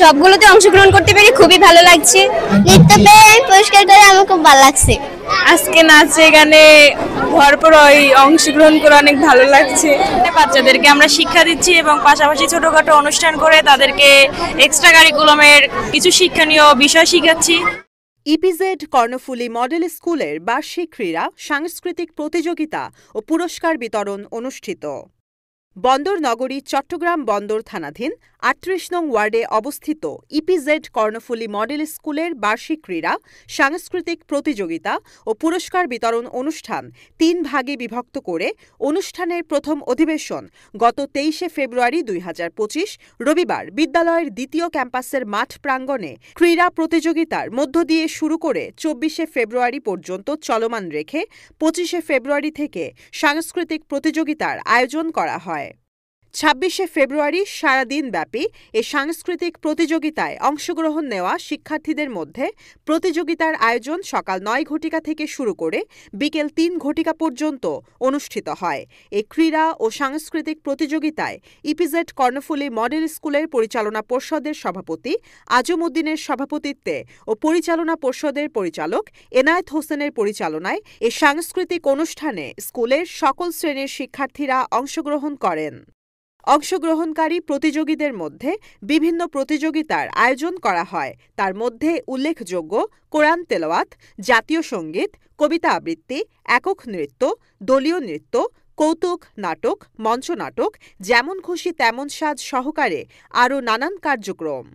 সবগুলোতে অংশগ্রহণ করতে পেরে খুবই ভালো লাগছে। নৃত্য পেয়ে আমি পুরস্কার করে আমার খুব ভালো লাগছে। আজকে নাচে গানে ভরপুর অংশগ্রহণ করে অনেক ভালো লাগছে। বাচ্চাদেরকে আমরা শিক্ষা দিচ্ছি এবং পাশাপাশি ছোটখাটো অনুষ্ঠান করে তাদেরকে এক্সট্রা কারিকুলামের কিছু শিক্ষণীয় বিষয় শিখাচ্ছি। ইপিজেড কর্ণফুলী মডেল স্কুলের বার্ষিক ক্রীড়া, সাংস্কৃতিক প্রতিযোগিতা ও পুরস্কার বিতরণ অনুষ্ঠিত। বন্দর নগরী চট্টগ্রাম বন্দর থানাধীন ৩৮ নং ওয়ার্ডে অবস্থিত ইপিজেড কর্ণফুলী মডেল স্কুলের বার্ষিক ক্রীড়া, সাংস্কৃতিক প্রতিযোগিতা ও পুরস্কার বিতরণ অনুষ্ঠান ৩ ভাগে বিভক্ত করে অনুষ্ঠানের প্রথম অধিবেশন গত ২৩শে ফেব্রুয়ারি ২০২৫ রবিবার বিদ্যালয়ের দ্বিতীয় ক্যাম্পাসের মাঠ প্রাঙ্গণে ক্রীড়া প্রতিযোগিতার মধ্য দিয়ে শুরু করে ২৪শে ফেব্রুয়ারি পর্যন্ত চলমান রেখে ২৫শে ফেব্রুয়ারি থেকে সাংস্কৃতিক প্রতিযোগিতার আয়োজন করা হয়। ২৬শে ফেব্রুয়ারি সারাদিনব্যাপী এ সাংস্কৃতিক প্রতিযোগিতায় অংশগ্রহণ নেওয়া শিক্ষার্থীদের মধ্যে প্রতিযোগিতার আয়োজন সকাল ৯ ঘটিকা থেকে শুরু করে বিকেল ৩ ঘটিকা পর্যন্ত অনুষ্ঠিত হয়। এই ক্রীড়া ও সাংস্কৃতিক প্রতিযোগিতায় ইপিজেড কর্ণফুলী মডেল স্কুলের পরিচালনা পর্ষদের সভাপতি আজম উদ্দিনের সভাপতিত্বে ও পরিচালনা পর্ষদের পরিচালক এনায়েত হোসেনের পরিচালনায় এ সাংস্কৃতিক অনুষ্ঠানে স্কুলের সকল শ্রেণীর শিক্ষার্থীরা অংশগ্রহণ করেন। অংশগ্রহণকারী প্রতিযোগীদের মধ্যে বিভিন্ন প্রতিযোগিতার আয়োজন করা হয়। তার মধ্যে উল্লেখযোগ্য কোরআন তেলাওয়াত, জাতীয় সঙ্গীত, কবিতা আবৃত্তি, একক নৃত্য, দলীয় নৃত্য, কৌতুক নাটক, মঞ্চনাটক, যেমন খুশি তেমন সাজ সহকারে আরও নানান কার্যক্রম।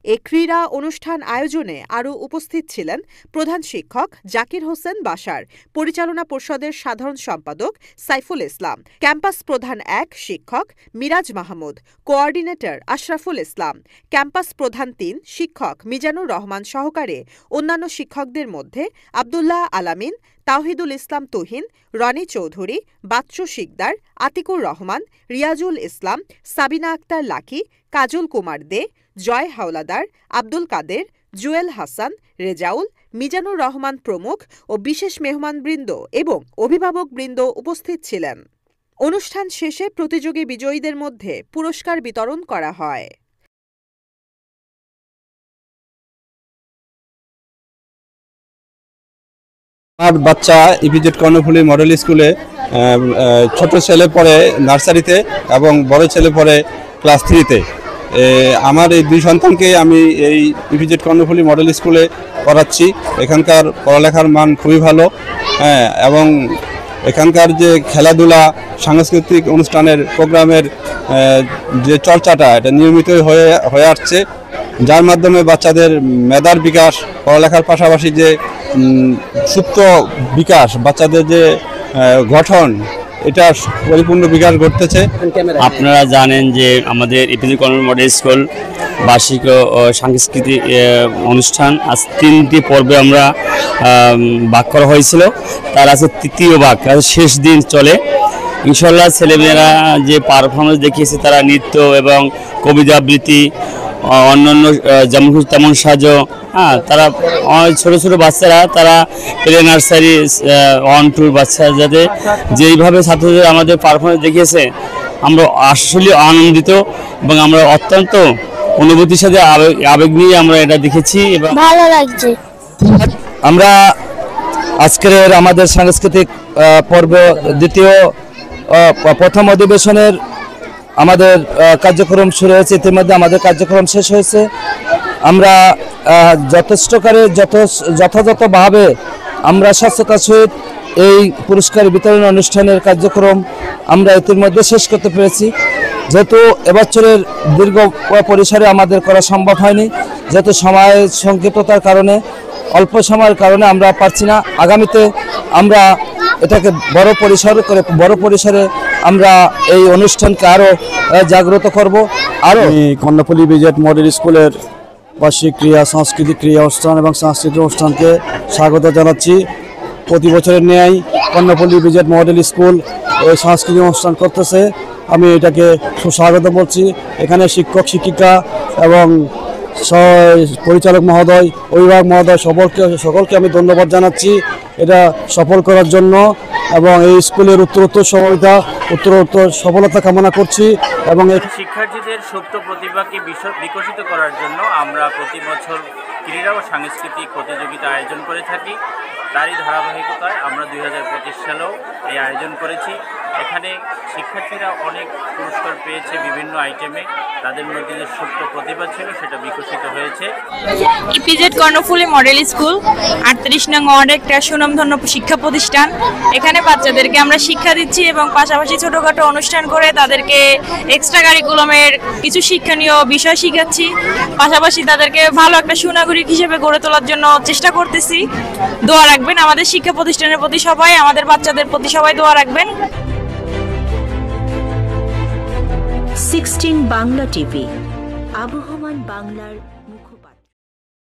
এ ক্রীড়া অনুষ্ঠান আয়োজনে আরও উপস্থিত ছিলেন প্রধান শিক্ষক জাকির হোসেন বাশার, পরিচালনা পর্ষদের সাধারণ সম্পাদক সাইফুল ইসলাম, ক্যাম্পাস প্রধান ১ শিক্ষক মিরাজ মাহমুদ, কোঅর্ডিনেটর আশরাফুল ইসলাম, ক্যাম্পাস প্রধান ৩ শিক্ষক মিজানুর রহমান সহকারে অন্যান্য শিক্ষকদের মধ্যে আব্দুল্লাহ আলামিন, তাওহিদুল ইসলাম তুহিন, রনি চৌধুরী, বাচ্চু শিকদার, আতিকুর রহমান, রিয়াজুল ইসলাম, সাবিনা আক্তার লাকি, কাজল কুমার দে, জয় হাওলাদার, আব্দুল কাদের, জুয়েল হাসান, রেজাউল, মিজানুর রহমান প্রমুখ ও বিশেষ মেহমানবৃন্দ এবং অভিভাবকবৃন্দ উপস্থিত ছিলেন। অনুষ্ঠান শেষে প্রতিযোগী বিজয়ীদের মধ্যে পুরস্কার বিতরণ করা হয়। আমার বাচ্চা ইপিজেড কর্ণফুলী মডেল স্কুলে ছোট ছেলে পড়ে নার্সারিতে এবং বড় ছেলে পড়ে ক্লাস 3-তে। আমার এই দুই সন্তানকে আমি এই ইপিজেড কর্ণফুলী মডেল স্কুলে পড়াচ্ছি। এখানকার পড়ালেখার মান খুবই ভালো, এবং এখানকার যে খেলাধুলা, সাংস্কৃতিক অনুষ্ঠানের প্রোগ্রামের যে চর্চাটা এটা নিয়মিতই হয়ে আসছে, যার মাধ্যমে বাচ্চাদের মেধার বিকাশ, পড়ালেখার পাশাপাশি যে সুপ্ত বিকাশ, বাচ্চাদের যে গঠন, এটা পরিপূর্ণ বিকাশ ঘটতেছে। আপনারা জানেন যে আমাদের ইপিজেড কর্ণফুলী মডেল স্কুল বার্ষিক ও সাংস্কৃতিক অনুষ্ঠান আজ 3টি পর্বে আমরা ভাগ করা হয়েছিল। তার আছে তৃতীয় ভাগ, শেষ দিন চলে। ইনশাল্লাহ ছেলেমেয়েরা যে পারফরমেন্স দেখিয়েছে, তারা নৃত্য এবং কবিতা আবৃত্তি, অন্যান্য যেমন খুশি তেমন সাজো, তারা ছোট ছোট বাচ্চারা, তারা প্লে নার্সারি 1-2 বাচ্চা যাতে যেইভাবে ছাত্রদের আমাদের পারফরমেন্স দেখিয়েছে, আমরা আসলে আনন্দিত এবং আমরা অত্যন্ত অনুভূতির সাথে আবেগ নিয়ে আমরা এটা দেখেছি এবং ভালো লাগছে। আমরা আজকের আমাদের সাংস্কৃতিক পর্ব দ্বিতীয় প্রথম অধিবেশনের আমাদের কার্যক্রম শুরু হয়েছে। ইতিমধ্যে আমাদের কার্যক্রম শেষ হয়েছে। আমরা যথাযথভাবে আমরা স্বচ্ছতার সহিত এই পুরস্কার বিতরণ অনুষ্ঠানের কার্যক্রম আমরা ইতিমধ্যে শেষ করতে পেরেছি। যেহেতু এবছরের দীর্ঘ পরিসরে আমাদের করা সম্ভব হয়নি, যেহেতু সময় সংক্ষিপ্ততার কারণে, অল্প সময়ের কারণে আমরা পারছি না। আগামীতে আমরা এটাকে বড় পরিসরে আমরা এই অনুষ্ঠানকে আরও জাগ্রত করব। আরও কর্ণফুলী ইপিজেড মডেল স্কুলের বার্ষিক ক্রীড়া, সাংস্কৃতিক ক্রীড়া অনুষ্ঠান এবং সাংস্কৃতিক অনুষ্ঠানকে স্বাগত জানাচ্ছি। প্রতি বছরের ন্যায় কর্ণফুলী ইপিজেড মডেল স্কুল এই সাংস্কৃতিক অনুষ্ঠান করতেছে, আমি এটাকে সুস্বাগত বলছি। এখানে শিক্ষক শিক্ষিকা এবং পরিচালক মহোদয়, অভিভাবক মহোদয় সকলকে আমি ধন্যবাদ জানাচ্ছি। এটা সফল করার জন্য এবং এই স্কুলের উত্তরোত্তর সফলতা কামনা করছি। এবং শিক্ষার্থীদের সুপ্ত প্রতিভাকে বিকশিত করার জন্য আমরা প্রতি বছর ক্রীড়া ও সাংস্কৃতিক প্রতিযোগিতা আয়োজন করে থাকি। তারই ধারাবাহিকতায় আমরা 2025 সালেও এই আয়োজন করেছি। এখানে শিক্ষার্থীরা অনেক পুরস্কার পেয়েছে বিভিন্ন আইটেমে। তাদের মধ্যে যে সুপ্ত প্রতিভা ছিল সেটা বিকশিত হয়েছে। ইপিজেড কর্ণফুলী মডেল স্কুল 38 নং ওয়ার্ডে একটা সুনামধন্য শিক্ষা প্রতিষ্ঠান। এখানে বাচ্চাদেরকে আমরা শিক্ষা দিচ্ছি এবং পাশাপাশি ছোটোখাটো অনুষ্ঠান করে তাদেরকে এক্সট্রা কারিকুলামের কিছু শিক্ষণীয় বিষয় শিখাচ্ছি। পাশাপাশি তাদেরকে ভালো একটা সুনাগরিক হিসেবে গড়ে তোলার জন্য চেষ্টা করতেছি। দোয়া রাখবেন আমাদের শিক্ষা প্রতিষ্ঠানের প্রতি সবাই, আমাদের বাচ্চাদের প্রতি সবাই দোয়া রাখবেন। 16 বাংলা টিভি, আবহমান বাংলার